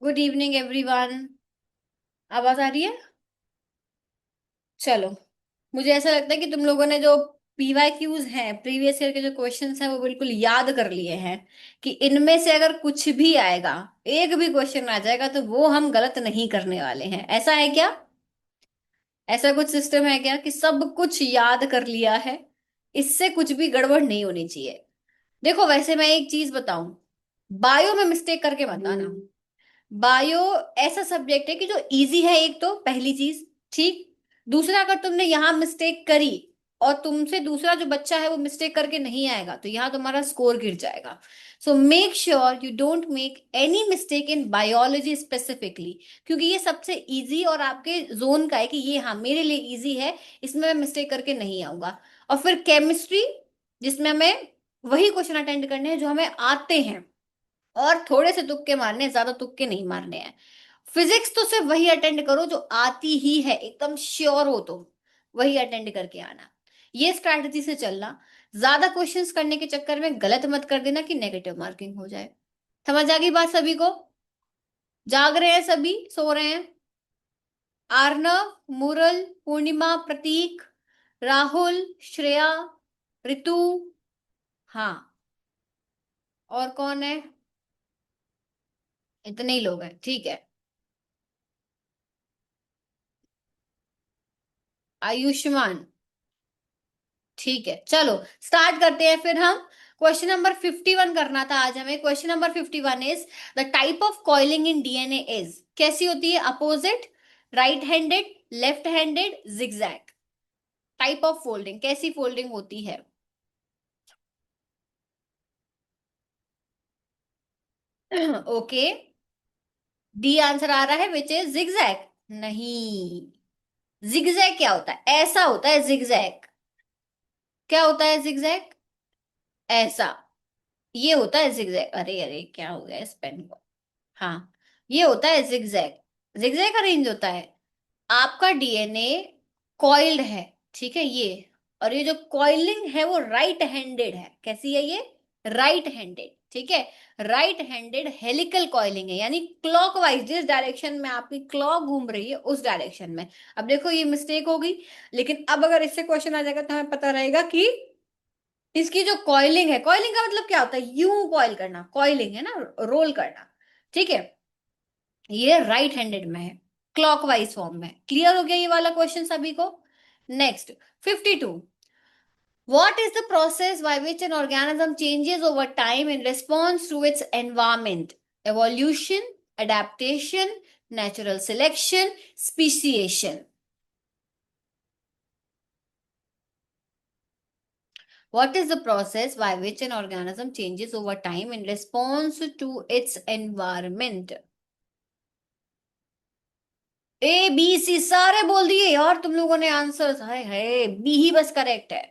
Good evening everyone. आवाज आ रही है? चलो। मुझे ऐसा लगता है कि तुम लोगों ने जो पीवाईक्यूज हैं, प्रीवियस ईयर के जो क्वेश्चंस हैं, वो बिल्कुल याद कर लिए हैं कि इनमें से अगर कुछ भी आएगा, एक भी क्वेश्चन आ जाएगा तो वो हम गलत नहीं करने वाले हैं। ऐसा है क्या? ऐसा कुछ सिस्टम है क्या कि सब कुछ याद कर लिया है? इससे कुछ भी गड़बड़ नहीं होनी चाहिए। देखो, वैसे मैं एक चीज बताऊं, बायो में मिस्टेक करके मत आना। बायो ऐसा सब्जेक्ट है कि जो इजी है, एक तो पहली चीज। ठीक। दूसरा, अगर तुमने यहाँ मिस्टेक करी और तुमसे दूसरा जो बच्चा है वो मिस्टेक करके नहीं आएगा तो यहाँ तुम्हारा स्कोर गिर जाएगा। So make sure you don't make any mistake in biology specifically, क्योंकि ये सबसे इजी और आपके जोन का है कि ये हाँ मेरे लिए इजी है, इसमें मैं मिस्टेक करके नहीं आऊंगा। और फिर केमिस्ट्री, जिसमें हमें वही क्वेश्चन अटेंड करने हैं जो हमें आते हैं, और थोड़े से तुक्के मारने हैं, ज्यादा तुक्के नहीं मारने हैं। फिजिक्स तो सिर्फ वही अटेंड करो जो आती ही है, एकदम श्योर हो तुम, वही अटेंड करके आना। ये स्ट्रैटेजी से चलना। ज्यादा क्वेश्चंस करने के चक्कर में गलत मत कर देना कि नेगेटिव मार्किंग हो जाए। समझ आ गई बात सभी को? जाग रहे हैं सभी, सो रहे हैं? आर्नव, मुरल, पूर्णिमा, प्रतीक, राहुल, श्रेया, ऋतु। हाँ। और कौन है? इतने ही लोग हैं, ठीक है। आयुष्मान। ठीक है, चलो स्टार्ट करते हैं फिर हम। क्वेश्चन नंबर 51 करना था आज हमें। Question number 51 is the type of coiling in DNA is. कैसी होती है? Opposite, right handed, left handed, zigzag. Type of folding, कैसी फोल्डिंग होती है? ओके। डी आंसर आ रहा है, विच इज जिगजैग। नहीं। जिगजैग क्या होता है? ऐसा होता है जिगजैग। क्या होता है जिगजैग? ऐसा। ये होता है जिगजैग। अरे अरे, क्या हो गया इस पेन को? हाँ, ये होता है जिगजैग। जिगजैग का रेंज होता है। आपका डीएनए कॉइल्ड है, ठीक है ये। और ये जो कॉइलिंग है वो राइट हैंडेड है। कैसी है ये? राइट हैंडेड, ठीक है। राइट हैंडेड हेलिकल कॉइलिंग है, यानी क्लॉकवाइज, जिस डायरेक्शन में आपकी क्लॉक घूम रही है उस डायरेक्शन में। अब देखो, ये मिस्टेक होगी, लेकिन अब अगर इससे क्वेश्चन आ जाएगा तो हमें पता रहेगा कि इसकी जो कॉइलिंग है, कॉइलिंग का मतलब क्या होता है? यूं कॉइल करना, कॉइलिंग है ना, रोल करना। ठीक है। ये राइट हैंडेड में है, क्लॉकवाइज फॉर्म में। क्लियर हो गया ये वाला क्वेश्चन सभी को? Next, 52। What is the process by which an organism changes over time in response to its environment? Evolution, adaptation, natural selection, speciation. What is the process by which an organism changes over time in response to its environment? A B C सारे बोल दिए यार तुम लोगों ने answers. है B ही बस correct है।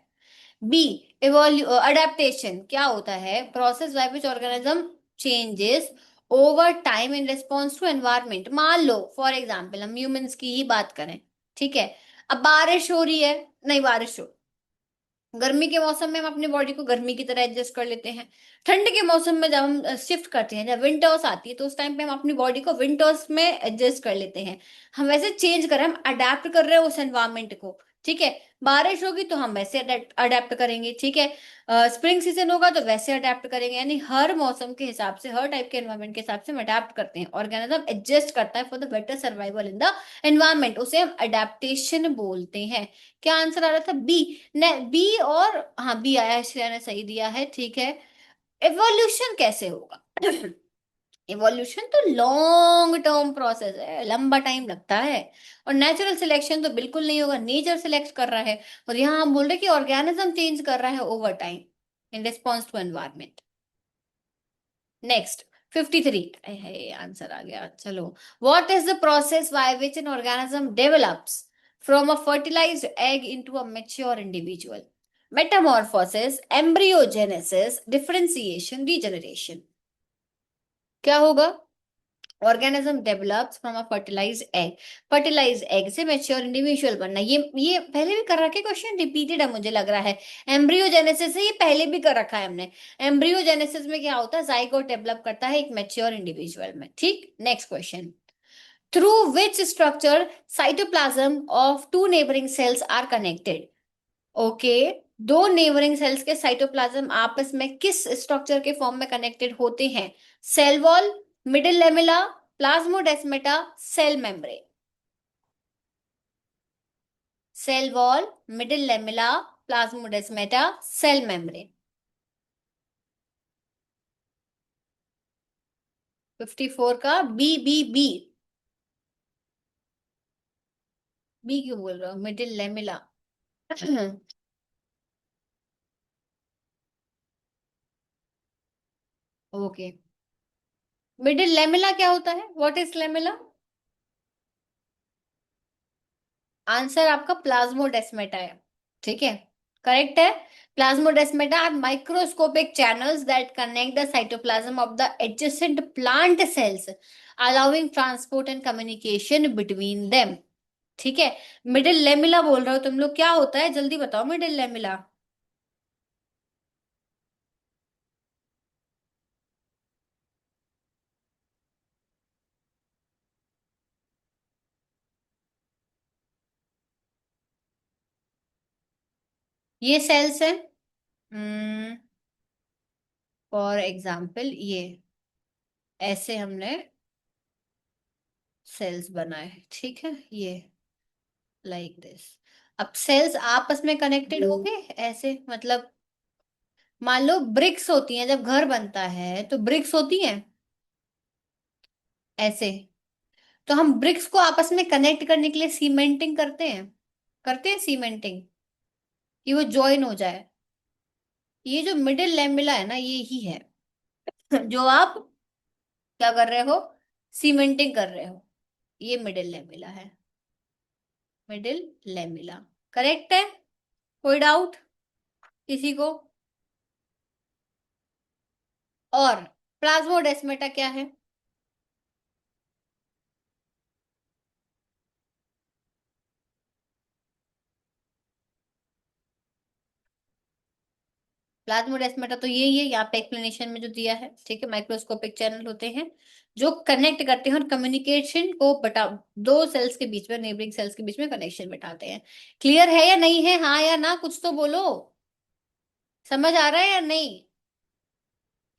बी, इवोल्यू अडेप्टेशन क्या होता है? Process by which organism changes over time in response to environment. मान लो फॉर एग्जाम्पल हम ह्यूमंस की ही बात करें, ठीक है। अब बारिश हो रही है, नहीं बारिश हो, गर्मी के मौसम में हम अपनी बॉडी को गर्मी की तरह एडजस्ट कर लेते हैं। ठंड के मौसम में जब हम शिफ्ट करते हैं, जब विंटर्स आती है, तो उस टाइम पे हम अपनी बॉडी को विंटर्स में एडजस्ट कर लेते हैं। हम वैसे चेंज कर रहे हैं, हम अडेप्ट कर रहे हैं उस एनवायरमेंट को। ठीक है। बारिश होगी तो हम वैसे अडेप्ट करेंगे, ठीक है। स्प्रिंग सीजन होगा तो वैसे अडेप्ट करेंगे, यानी हर मौसम के हिसाब से, हर टाइप के एनवायरमेंट के हिसाब से हम अडेप्ट करते हैं। ऑर्गेनिज्म एडजस्ट करता है for the better survival in the environment, उसे हम अडेप्टेशन बोलते हैं। क्या आंसर आ रहा था? बी। ने बी, और हाँ बी आया है, श्रेया ने सही दिया है, ठीक है। एवोल्यूशन कैसे होगा? एवोल्यूशन तो लॉन्ग टर्म प्रोसेस है, लंबा टाइम लगता है। और नेचुरल सिलेक्शन तो बिल्कुल नहीं होगा, नेचर सिलेक्ट कर रहा है। और यहाँ हम बोल रहे हैं कि ऑर्गेनिज्म चेंज कर रहा है over time in response to environment. Next, 53 है आंसर आ गया। चलो। What is the process by which an organism develops from a fertilised egg into a mature individual? Metamorphosis, embryogenesis, differentiation, regeneration. क्या होगा? Organism develops from a fertilised egg, fertilised egg से mature individual बनना, ये पहले भी कर रखे question, repeated है मुझे लग रहा है। एम्ब्रियोजेनेसिस से ये पहले भी कर रखा है हमने। एम्ब्रियोजेनेसिस में क्या होता है, जाइगोट डेवलप करता है एक मैच्योर इंडिविजुअल में। ठीक, next question. Through which structure cytoplasm of two neighbouring cells are connected. Okay, दो नेबरिंग सेल्स के साइटोप्लाज्म आपस में किस स्ट्रक्चर के फॉर्म में कनेक्टेड होते हैं? Cell wall, middle lamella, plasmodesmata, cell membrane. Cell wall, middle lamella, plasmodesmata, cell membrane. 54 का बी, बी, बी। बी क्यों बोल रहा हूँ, middle lamella. Okay, middle lamella क्या होता है, व्हाट इज लेमिला? आंसर आपका प्लाज्मोडेस्मेटा है। ठीक है, करेक्ट है। Plasmodesmata are microscopic channels that connect the cytoplasm of the adjacent plant cells, allowing transport and communication between them. ठीक है, मिडिल लेमिला बोल रहे हो तुम लोग, क्या होता है जल्दी बताओ मिडिल लेमिला। ये सेल्स है, फॉर एग्जाम्पल ये ऐसे हमने सेल्स बनाए, ठीक है, ये लाइक दिस। अब सेल्स आपस में कनेक्टेड हो गए ऐसे, मतलब मान लो ब्रिक्स होती हैं, जब घर बनता है तो ब्रिक्स होती हैं ऐसे, तो हम ब्रिक्स को आपस में कनेक्ट करने के लिए सीमेंटिंग करते हैं सीमेंटिंग, कि वो ज्वाइन हो जाए। ये जो मिडिल लैमिला है ना, ये ही है जो आप क्या कर रहे हो, सीमेंटिंग कर रहे हो, ये मिडिल लैमिला है। मिडिल लैमिला करेक्ट है, कोई डाउट किसी को? और प्लाज्मोडेस्मेटा क्या है? प्लाज्मोडेस्माटा तो यही है, यहाँ पे एक्सप्लेनेशन में जो दिया है। ठीक है, माइक्रोस्कोपिक चैनल होते हैं जो कनेक्ट करते हैं और कम्युनिकेशन को बता, दो सेल्स के बीच में, नेबरिंग सेल्स के बीच में कनेक्शन बिठाते हैं। क्लियर है या नहीं है, हाँ या ना, कुछ तो बोलो। समझ आ रहा है या नहीं?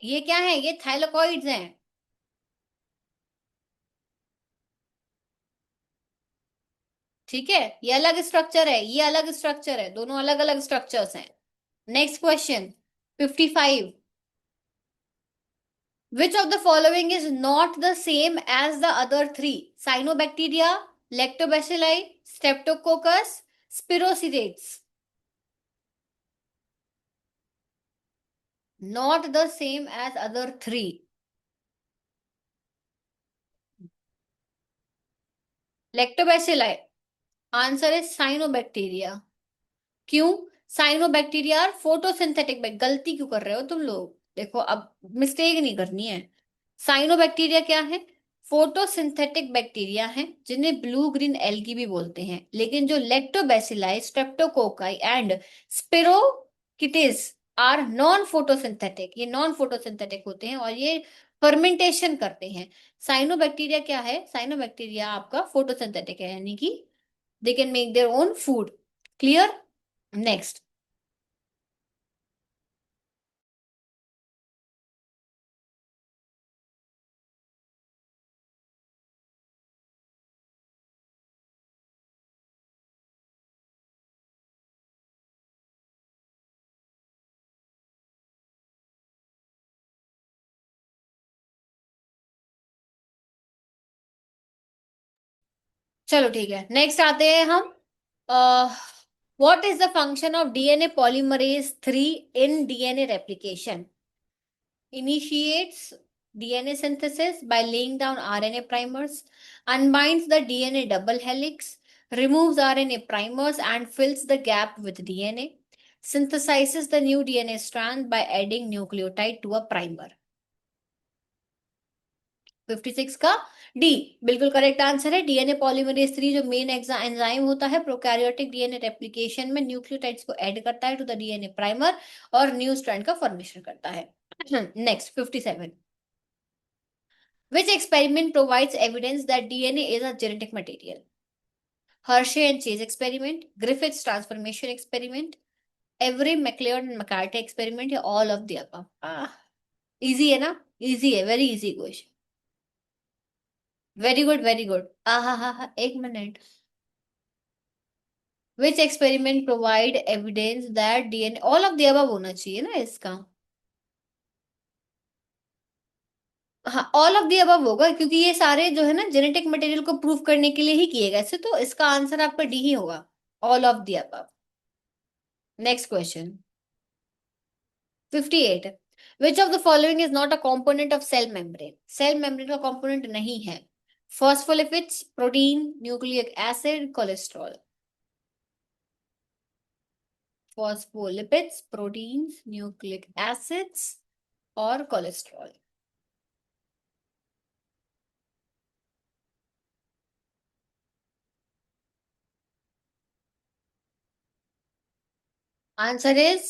ये क्या है, ये थाइलाकॉइड्स हैं। ठीक है, ये अलग स्ट्रक्चर है, ये अलग स्ट्रक्चर है, दोनों अलग अलग स्ट्रक्चर्स हैं। Next question, 55। Which of the following is not the same as the other three? Cyanobacteria, Lactobacilli, Streptococcus, Spirocidates. Not the same as other three. Lactobacilli. Answer है साइनोबैक्टीरिया। क्यों? साइनोबैक्टीरिया और फोटोसिंथेटिक बैक्ट, गलती क्यों कर रहे हो तुम लोग? देखो अब मिस्टेक नहीं करनी है। साइनोबैक्टीरिया क्या है? फोटोसिंथेटिक बैक्टीरिया है, जिन्हें ब्लू ग्रीन एल्गी भी बोलते हैं। लेकिन जो lactobacilli, streptococci and spirochetes are non photosynthetic, ये नॉन फोटोसिंथेटिक होते हैं और ये फर्मेंटेशन करते हैं। साइनोबैक्टीरिया क्या है? साइनोबैक्टीरिया आपका फोटोसिंथेटिक है, यानी कि they can make their own food. Clear? Next. चलो ठीक है, नेक्स्ट आते हैं हम। What is the function of DNA polymerase 3 in DNA replication? Initiates DNA synthesis by laying down RNA primers, unbinds the DNA double helix, removes RNA primers and fills the gap with DNA, synthesizes the new DNA strand by adding nucleotide to a primer. 56 का D बिल्कुल correct answer है। DNA polymerase 3 जो main enzyme होता है prokaryotic DNA replication में nucleotides को add करता है टू द डीएनए प्राइमर और न्यू स्ट्रैंड का फॉर्मेशन करता है। Next 57, which experiment provides evidence that DNA is a genetic material? Hershey and Chase experiment, Griffith's transformation experiment, Avery McLeod and McCarthy experiment, या all of the above? Easy है ना? Easy है, very easy question. Very good very good. हा, एक minute. Which experiment provide evidence that DNA, all of the above होना चाहिए ना इसका। हाँ, ऑल ऑफ द अबव होगा क्योंकि ये सारे जो है ना जेनेटिक मटेरियल को प्रूव करने के लिए ही किए गए थे, तो इसका आंसर आपका डी ही होगा, all of the above. Next question 58, which of the following is not a component of cell membrane? Cell membrane का कॉम्पोनेंट नहीं है। Phospholipids, protein, nucleic acid, cholesterol. Phospholipids, proteins, nucleic acids और cholesterol. Answer is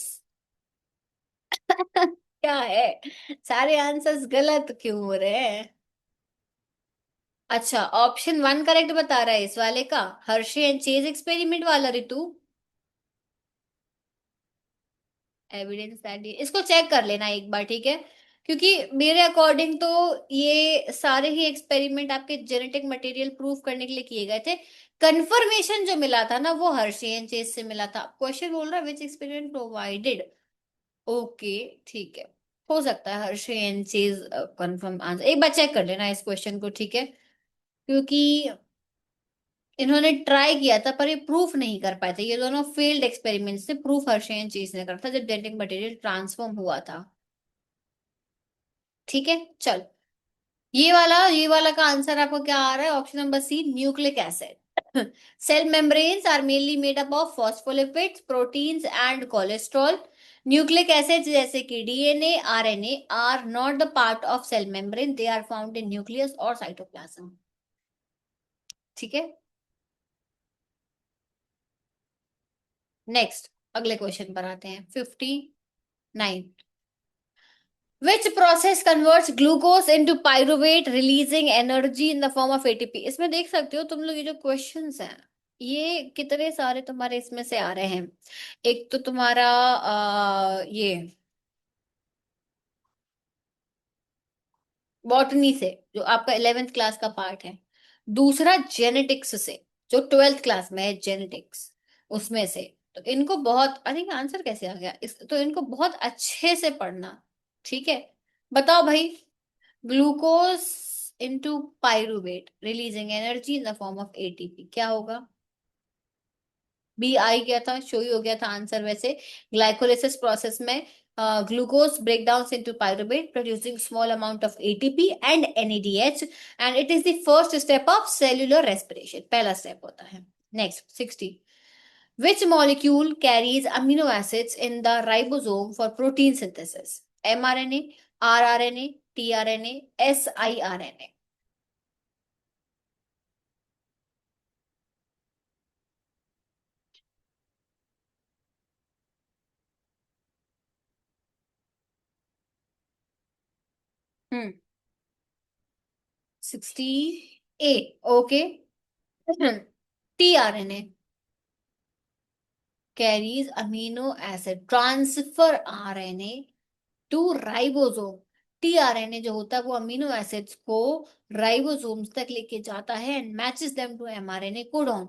क्या है? सारे answers गलत क्यों हो रहे हैं? अच्छा, ऑप्शन वन करेक्ट बता रहा है इस वाले का, हर्षे एंड चेज एक्सपेरिमेंट वाला ऋतु। एविडेंस दैट, इसको चेक कर लेना एक बार, ठीक है? क्योंकि मेरे अकॉर्डिंग तो ये सारे ही एक्सपेरिमेंट आपके जेनेटिक मटेरियल प्रूव करने के लिए किए गए थे। कंफर्मेशन जो मिला था ना वो हर्षे एंड चेज से मिला था। क्वेश्चन बोल रहा है विच एक्सपेरिमेंट प्रोवाइडेड। ओके, ठीक है, हो सकता है Hershey and Chase confirm answer. एक बार चेक कर लेना इस क्वेश्चन को, ठीक है? क्योंकि इन्होंने ट्राई किया था पर ये प्रूफ नहीं कर पाए थे, ये दोनों फेल्ड एक्सपेरिमेंट्स थे। प्रूफ हर्षे एंड चेज ने करा था जब जेनेटिक मटेरियल ट्रांसफॉर्म हुआ था। ठीक है, चल। ये वाला का आंसर आपको क्या आ रहा है? Option number C, nucleic acid. Cell membranes are mainly made up of phospholipids, proteins and cholesterol. Nucleic acids जैसे कि DNA, RNA are not the part of cell membrane, they are found in nucleus और cytoplasm. ठीक है, next अगले question पर आते हैं। 59, which process converts glucose into pyruvate releasing energy in the form of ATP? इसमें देख सकते हो तुम लोग, ये जो क्वेश्चंस हैं ये कितने सारे तुम्हारे इसमें से आ रहे हैं। एक तो तुम्हारा ये बॉटनी से, जो आपका 11th क्लास का पार्ट है। दूसरा जेनेटिक्स से, जो 12th क्लास में है जेनेटिक्स, उसमें से। तो इनको बहुत, अरे आंसर कैसे आ गया इस, तो इनको बहुत अच्छे से पढ़ना। ठीक है, बताओ भाई। Glucose into pyruvate releasing energy in the form of ATP, क्या होगा? बी आई गया था, शो ही हो गया था आंसर वैसे। ग्लाइकोलिसिस प्रोसेस में glucose break down into pyruvate producing small amount of ATP and NADH and it is the first step of cellular respiration, पहला स्टेप होता है। Next 60, which molecule carries amino acids in the ribosome for protein synthesis? mRNA, rRNA, tRNA, siRNA। 68, okay. tRNA carries amino acid transfer RNA to ribosome. TRNA जो होता है वो amino acids को ribosomes तक लेके जाता है and matches them to mRNA codon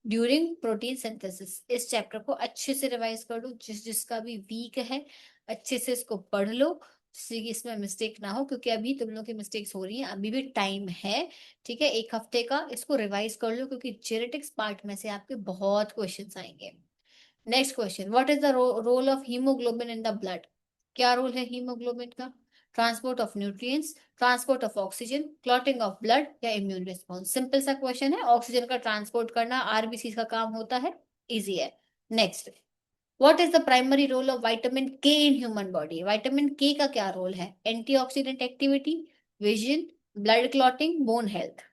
during protein synthesis. इस चैप्टर को अच्छे से रिवाइज कर लो, जिसका भी वीक है अच्छे से इसको पढ़ लो, जिससे कि इसमें मिस्टेक ना हो, क्योंकि अभी तुम लोग की मिस्टेक्स हो रही हैं, अभी भी टाइम है। ठीक है, एक हफ्ते का इसको रिवाइज कर लो, क्योंकि जेनेटिक्स पार्ट में से आपके बहुत क्वेश्चंस आएंगे। Next question, what is the role of haemoglobin in the blood? क्या रोल है हीमोग्लोबिन का? Transport of nutrients, transport of oxygen, clotting of blood या इम्यून रिस्पॉन्स? सिंपल सा क्वेश्चन है, ऑक्सीजन का ट्रांसपोर्ट करना आरबीसी का काम होता है, इजी है। Next, what is the primary role of vitamin K in human body? Vitamin K का क्या रोल है? Antioxidant activity, vision, blood clotting, bone health.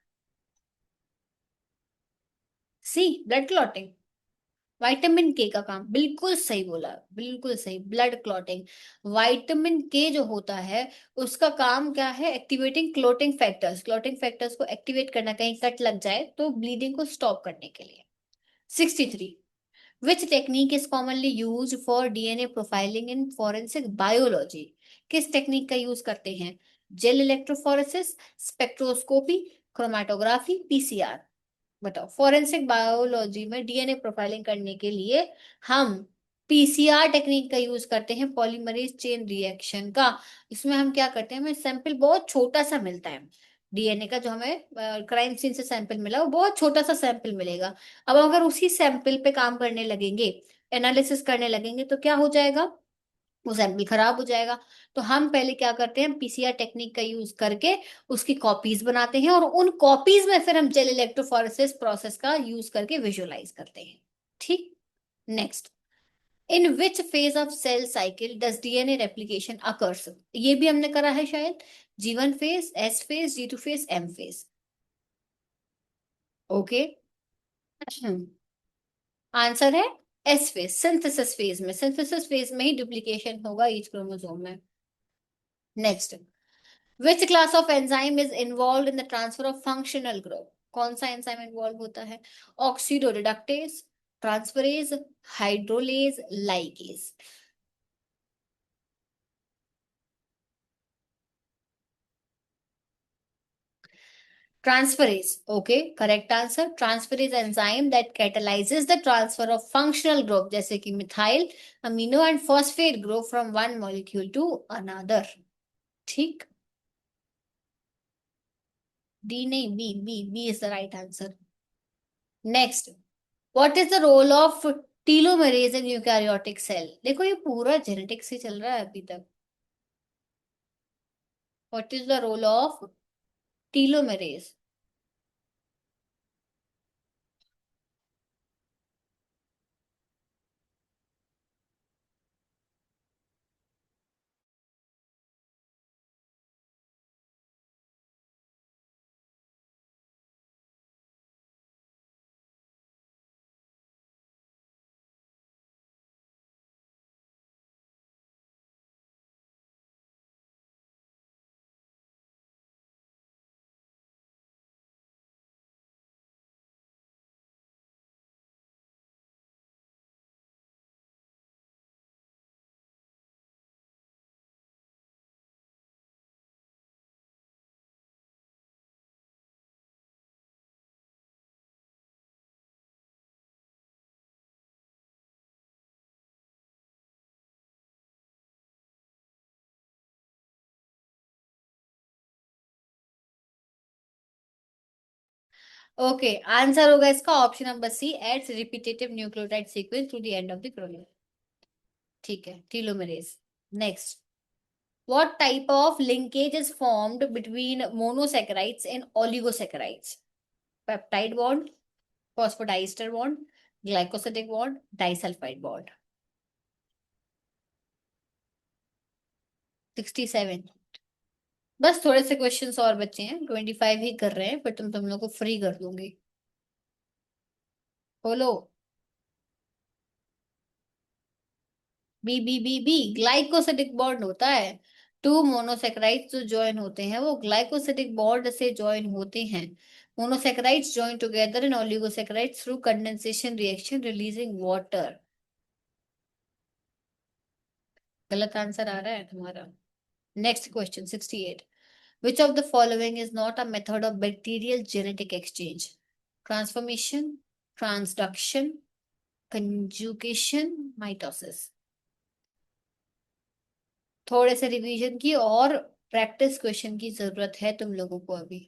C, blood clotting. Vitamin K का काम, बिल्कुल सही बोला, बिल्कुल सही, ब्लड क्लॉटिंग। विटामिन के जो होता है उसका काम क्या है? Activating clotting factors, clotting factors को एक्टिवेट करना, कहीं कट लग जाए तो ब्लीडिंग को स्टॉप करने के लिए। 63, which technique is commonly use for DNA profiling in forensic biology? किस टेक्निक का यूज करते हैं? Gel electrophoresis, spectroscopy, chromatography, PCR. बताओ, फॉरेंसिक बायोलॉजी में डीएनए प्रोफाइलिंग करने के लिए हम पीसीआर टेक्निक का यूज करते हैं, पॉलीमरेज चेन रिएक्शन का। इसमें हम क्या करते हैं, हमें सैंपल बहुत छोटा सा मिलता है। डीएनए का जो हमें क्राइम सीन से सैंपल मिला वो बहुत छोटा सा सैंपल मिलेगा। अब अगर उसी सैंपल पे काम करने लगेंगे, एनालिसिस करने लगेंगे, तो क्या हो जाएगा? वो सैंपल खराब हो जाएगा। तो हम पहले क्या करते हैं, पीसीआर टेक्निक का यूज करके उसकी कॉपीज बनाते हैं, और उन कॉपीज में फिर हम जेल इलेक्ट्रोफोरेसिस प्रोसेस का यूज करके विजुअलाइज करते हैं। ठीक। Next, in which phase of cell cycle does DNA replication occurs? ये भी हमने करा है शायद। G1 phase, S phase, G2 phase, M phase. Okay. Answer है एस फेज, सिंथेसिस फेज में। सिंथेसिस फेज में ही डुप्लीकेशन होगा ईच क्रोमोसोम में। Next, which class of enzyme is involve in the transfer of functional group? कौन सा enzyme involve होता है? Oxidoreductase, transferase, hydrolase, ligase. Transferase. Okay, correct answer. Transferase enzyme that catalyzes the transfer of functional group, जैसे कि methyl, amino and phosphate group from one molecule to another. ठीक। D नहीं, B, B, B is the right answer. Next, what is the role of telomerase in eukaryotic cell? देखो ये पूरा genetics से चल रहा है अभी तक। What is the role of telomerase? Okay, answer होगा इसका option number C, adds repetitive nucleotide sequence to the end of the chromosome. ठीक है, telomerase. Next, what type of linkage is formed between monosaccharides and oligosaccharides? Peptide bond, phosphodiester bond, glycosidic bond, disulphide bond. 67। बस थोड़े से questions और बचे हैं, 25 ही कर रहे हैं, फिर तुम लोग को फ्री कर दूंगी। बोलो। B, B, B, B, glycosidic bond होता है। टू मोनोसेक्राइड्स जो ज्वाइन होते हैं वो ग्लाइकोसिडिक बॉन्ड से ज्वाइन होते हैं। Monosaccharides join together in oligosaccharides through condensation reaction releasing water. गलत आंसर आ रहा है तुम्हारा। Next question, 68, which of the following is not a method of bacterial genetic exchange? Transformation, transduction, conjugation, mitosis। थोड़े से revision की और प्रैक्टिस क्वेश्चन की जरूरत है तुम लोगों को अभी।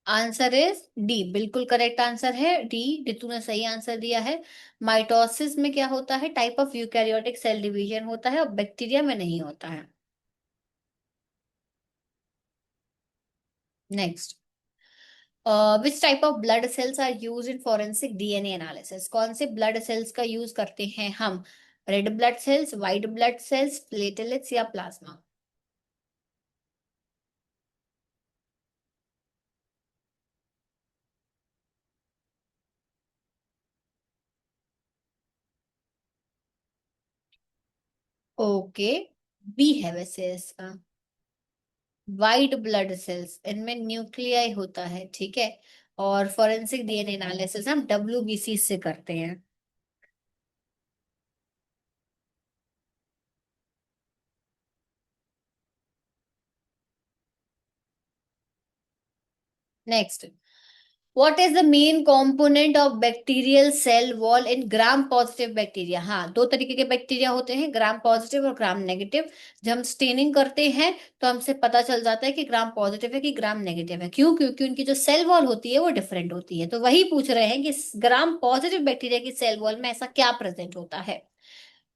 आंसर इज डी, बिल्कुल करेक्ट आंसर है डी। रितु ने सही आंसर दिया है। माइटोसिस में क्या होता है? Type of eukaryotic cell division होता है, और बैक्टीरिया में नहीं होता है। Next, which type of blood cells are use in forensic DNA analysis? कौन से ब्लड सेल्स का यूज करते हैं हम red blood cells, white blood cells, platelets या प्लाज्मा? ओके, बी है वैसे इसका। व्हाइट ब्लड सेल्स, इनमें न्यूक्लियाई होता है, ठीक है। और फॉरेंसिक डीएनए एनालिसिस हम डब्ल्यूबीसी से करते हैं। Next, what is the main component of bacterial cell wall in gram positive bacteria? हाँ, दो तरीके के बैक्टीरिया होते हैं, ग्राम पॉजिटिव और ग्राम नेगेटिव। जब हम स्टेनिंग करते हैं तो हमसे पता चल जाता है कि ग्राम पॉजिटिव है कि ग्राम नेगेटिव है। क्यों? क्योंकि उनकी जो सेल वॉल होती है वो डिफरेंट होती है। तो वही पूछ रहे हैं कि ग्राम पॉजिटिव बैक्टीरिया की सेल वॉल में ऐसा क्या प्रेजेंट होता है?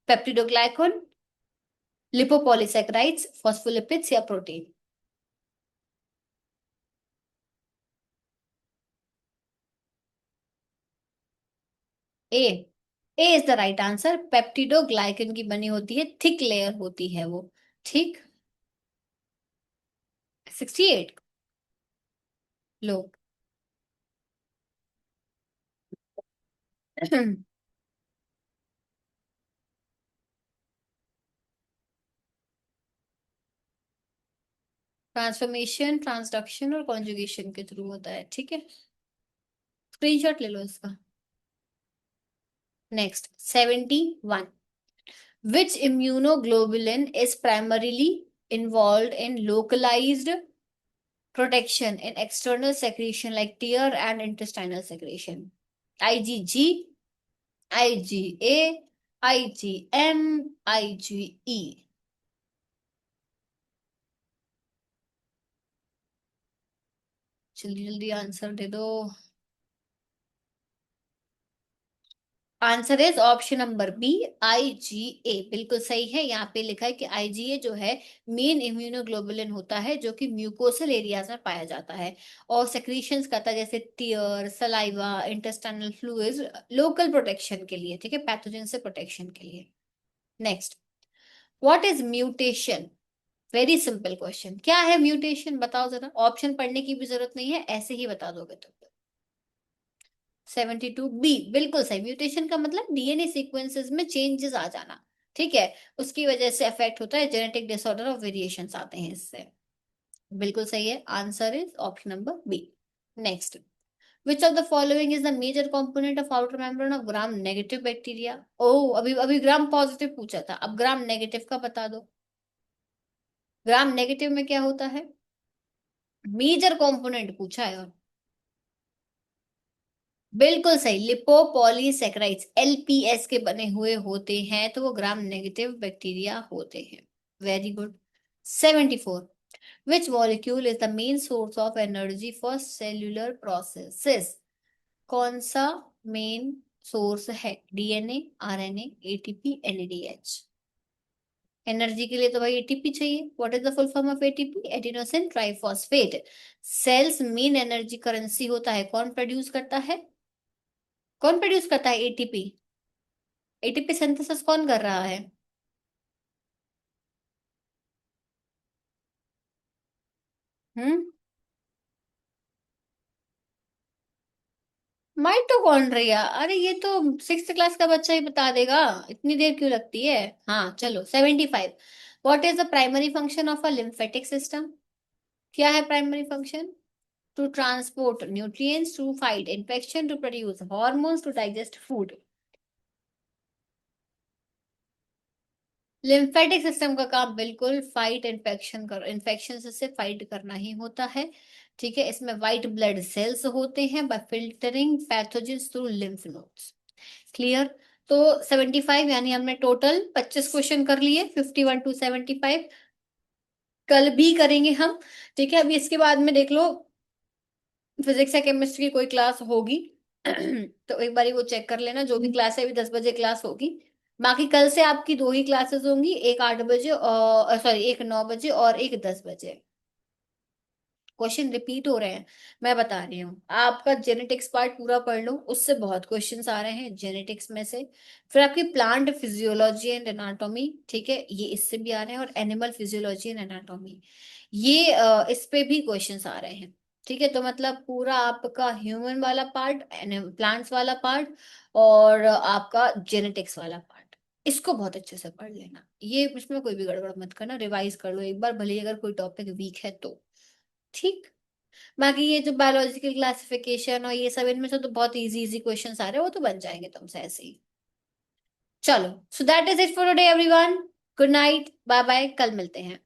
पेप्टिडोग्लाइकन, लिपोपॉलीसेकेराइड्स, फॉस्फोलिपिड्स या protein? A, A is the right answer. Peptidoglycan की बनी होती है, थिक लेयर होती है वो। ठीक। 68 लोग। ट्रांसफॉर्मेशन, ट्रांसडक्शन और कॉन्जुगेशन के थ्रू होता है, ठीक है। स्क्रीनशॉट ले लो इसका। Next, 71, which immunoglobulin is primarily involved in localized protection in external secretion like tear and intestinal secretion? IgG, IgA, IgM, IgE? जल्दी जल्दी आंसर दे दो। Answer is option number B, IgA. बिल्कुल सही है। यहाँ पे लिखा है कि आईजीए जो है मेन इम्यूनोग्लोबुलिन होता है जो कि म्यूकोसल एरियाज में पाया जाता है और सेक्रीशंस करता है, जैसे tear, saliva, intestinal fluids, local protection के लिए, ठीक है, पैथोजन से प्रोटेक्शन के लिए। Next, what is mutation? Very simple question. क्या है म्यूटेशन, बताओ जरा। ऑप्शन पढ़ने की भी जरूरत नहीं है, ऐसे ही बता दोगे तुम। 72 बी, बिल्कुल सही। म्यूटेशन का मतलब डीएनए सीक्वेंसेस में चेंजेस आ जाना, ठीक है। उसकी वजह से अफेक्ट होता है, जेनेटिक डिसऑर्डर और वेरिएशंस आते हैं इससे। बिल्कुल सही है। Answer is option number B. Next, which of the following is the major component of outer membrane of gram negative bacteria? ओ, अभी अभी ग्राम पॉजिटिव पूछा था, अब ग्राम नेगेटिव का बता दो। ग्राम नेगेटिव में क्या होता है? मेजर कंपोनेंट पूछा है। बिल्कुल सही, लिपोपॉलीसेकेराइड्स एलपीएस के बने हुए होते हैं, तो वो ग्राम नेगेटिव बैक्टीरिया होते हैं। Very good. 74, which molecule is the main source of energy for cellular processes? कौन सा मेन सोर्स है? DNA, RNA, ATP, NADH? Energy के लिए तो भाई एटीपी चाहिए। What is the full form of ATP? Adenosine triphosphate. Cells main energy currency होता है, कौन प्रोड्यूस करता है? कौन प्रोड्यूस करता है एटीपी? एटीपी सिंथेसिस कौन कर रहा है? हम्म, माइटोकॉन्ड्रिया। अरे ये तो सिक्स क्लास का बच्चा ही बता देगा, इतनी देर क्यों लगती है। हाँ चलो, 75, what is the primary function of a lymphatic system? क्या है primary function? To transport nutrients, to fight infection, to produce hormones, to digest food? Lymphatic system का काम बिल्कुल फाइट इन्फेक्शन कर, इन्फेक्शन से फाइट करना ही होता है, ठीक है। इसमें व्हाइट ब्लड सेल्स होते हैं bye filtering pathogens through lymph nodes. Clear. तो 75, यानी हमने टोटल 25 क्वेश्चन कर लिए, 51 to 75। कल भी करेंगे हम, ठीक है। अभी इसके बाद में देख लो, फिजिक्स या केमिस्ट्री की कोई क्लास होगी तो एक बार वो चेक कर लेना, जो भी क्लास है। अभी 10 बजे क्लास होगी। बाकी कल से आपकी दो ही क्लासेस होंगी, एक 8 बजे और सॉरी एक 9 बजे और एक 10 बजे। क्वेश्चन रिपीट हो रहे हैं। मैं बता रही हूँ, आपका जेनेटिक्स पार्ट पूरा पढ़ लो, उससे बहुत क्वेश्चंस आ रहे हैं जेनेटिक्स में से। फिर आपकी प्लांट फिजियोलॉजी एंड एनाटॉमी, ठीक है, ये इससे भी आ रहे हैं, और एनिमल फिजियोलॉजी एंड एनाटॉमी, ये इस पे भी क्वेश्चंस आ रहे हैं। ठीक है, तो मतलब पूरा आपका ह्यूमन वाला पार्ट, प्लांट्स वाला पार्ट, और आपका जेनेटिक्स वाला पार्ट, इसको बहुत अच्छे से पढ़ लेना। ये इसमें कोई भी गड़बड़ मत करना, रिवाइज कर लो एक बार, भले ही अगर कोई टॉपिक वीक है तो। ठीक। बाकी ये जो बायोलॉजिकल क्लासिफिकेशन और ये सब, इनमें से तो बहुत इजी इजी क्वेश्चंस आ रहे हैं, वो तो बन जाएंगे तुमसे ऐसे ही। चलो, so that is it for today everyone. Good night, bye bye, कल मिलते हैं।